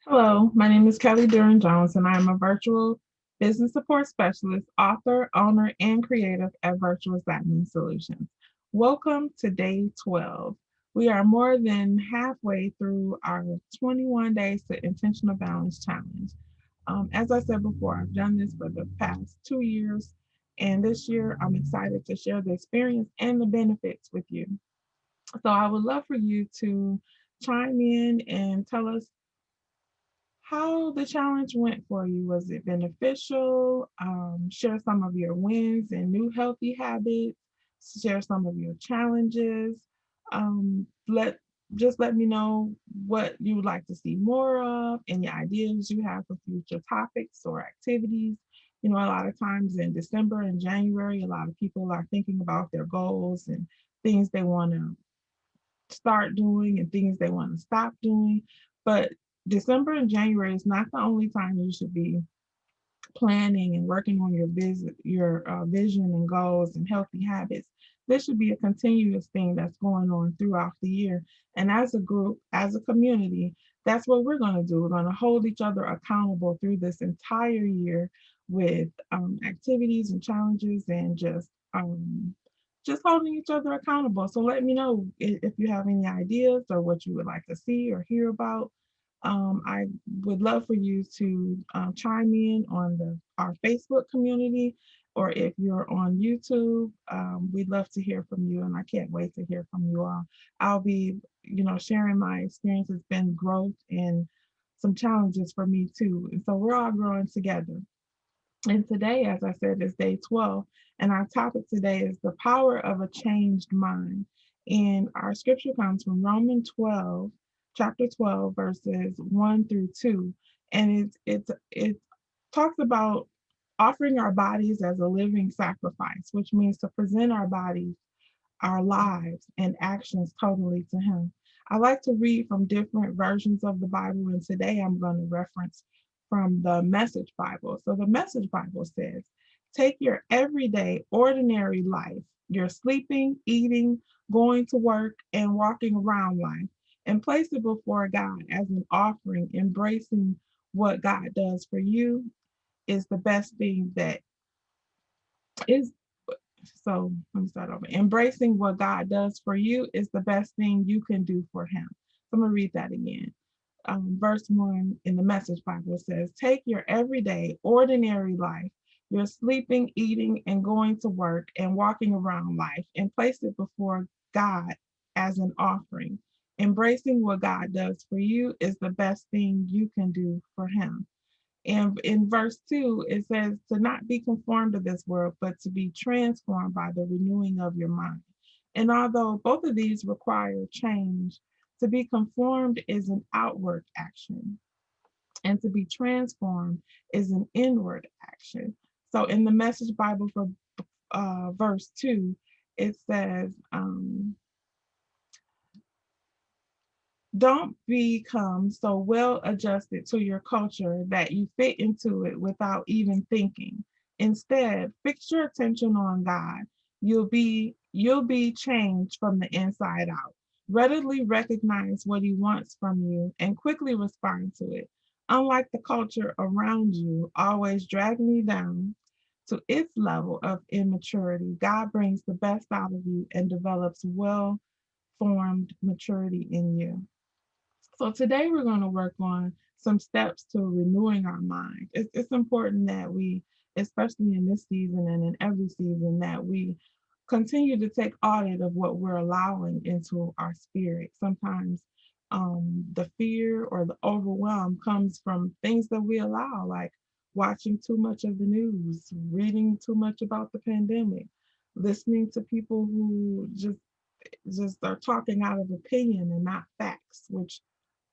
Hello, my name is Kelley Duren-Jones, and I am a virtual business support specialist, author, owner, and creative at Virtual Admin Solutions. Welcome to day 12. We are more than halfway through our 21 Days to Intentional Balance Challenge. As I said before, I've done this for the past 2 years, and this year I'm excited to share the experience and the benefits with you. So I would love for you to chime in and tell us how the challenge went for you. Was it beneficial? Share some of your wins and new healthy habits. Share some of your challenges. Let just let me know what you would like to see more of, any ideas you have for future topics or activities. A lot of times in December and January, a lot of people are thinking about their goals and things they want to start doing and things they want to stop doing. But December and January is not the only time you should be planning and working on your vision and goals and healthy habits. This should be a continuous thing that's going on throughout the year. And as a group, as a community, that's what we're going to do. We're going to hold each other accountable through this entire year with activities and challenges and just holding each other accountable. So let me know if you have any ideas or what you would like to see or hear about. I would love for you to chime in on our Facebook community, or if you're on YouTube, we'd love to hear from you, and I can't wait to hear from you all. I'll be, sharing my experience. It's been growth and some challenges for me too, and so we're all growing together. And today, as I said, is day 12, and our topic today is the power of a changed mind. And our scripture comes from Romans 12, chapter 12, verses 1 through 2. And it talks about offering our bodies as a living sacrifice, which means to present our bodies, our lives, and actions totally to Him. I like to read from different versions of the Bible, and today I'm going to reference from the Message Bible. So the Message Bible says, take your everyday, ordinary life, your sleeping, eating, going to work, and walking around life, and place it before God as an offering, embracing what God does for you is the best thing that is so let me start over. Embracing what God does for you is the best thing you can do for Him. So I'm going to read that again. Verse 1 in the Message Bible says, take your everyday, ordinary life, your sleeping, eating, and going to work and walking around life, and place it before God as an offering. Embracing what God does for you is the best thing you can do for Him. And in verse 2, it says to not be conformed to this world, but to be transformed by the renewing of your mind. And although both of these require change, to be conformed is an outward action, and to be transformed is an inward action. So in the Message Bible for verse 2, it says, don't become so well adjusted to your culture that you fit into it without even thinking. Instead, fix your attention on God. You'll be changed from the inside out. Readily recognize what he wants from you and quickly respond to it. Unlike the culture around you, always dragging you down to its level of immaturity, God brings the best out of you and develops well formed maturity in you. So today we're going to work on some steps to renewing our mind. It's important that we, especially in this season and in every season, that we continue to take audit of what we're allowing into our spirit. Sometimes the fear or the overwhelm comes from things that we allow, like watching too much of the news, reading too much about the pandemic, listening to people who just are talking out of opinion and not facts, which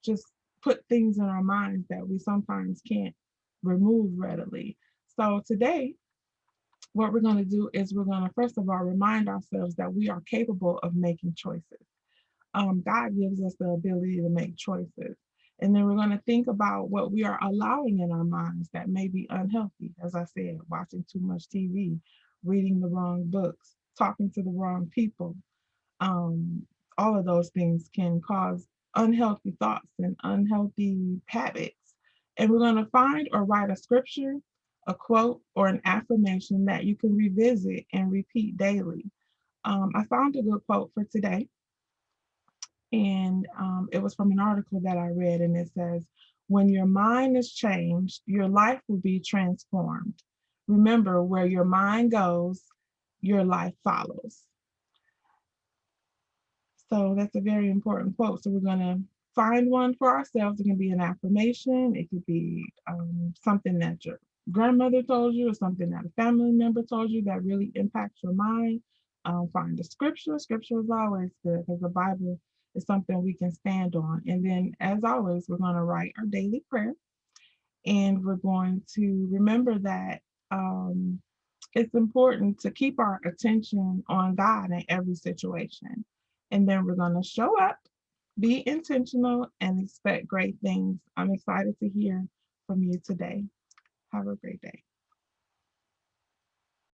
just put things in our minds that we sometimes can't remove readily. So today, what we're going to do is we're going to first of all remind ourselves that we are capable of making choices. God gives us the ability to make choices. And then we're going to think about what we are allowing in our minds that may be unhealthy. As I said, watching too much TV, reading the wrong books, talking to the wrong people, um, all of those things can cause unhealthy thoughts and unhealthy habits And we're going to find or write a scripture, a quote, or an affirmation that you can revisit and repeat daily. I found a good quote for today, and it was from an article that I read, and it says, "When your mind is changed, your life will be transformed. Remember, where your mind goes, your life follows." So that's a very important quote. So we're going to find one for ourselves. It can be an affirmation, it could be something that your grandmother told you, or something that a family member told you that really impacts your mind. Find the scripture. Scripture is always good because the Bible is something we can stand on. And then, as always, we're going to write our daily prayer, and we're going to remember that it's important to keep our attention on God in every situation. And then we're going to show up, be intentional, and expect great things. I'm excited to hear from you today. Have a great day.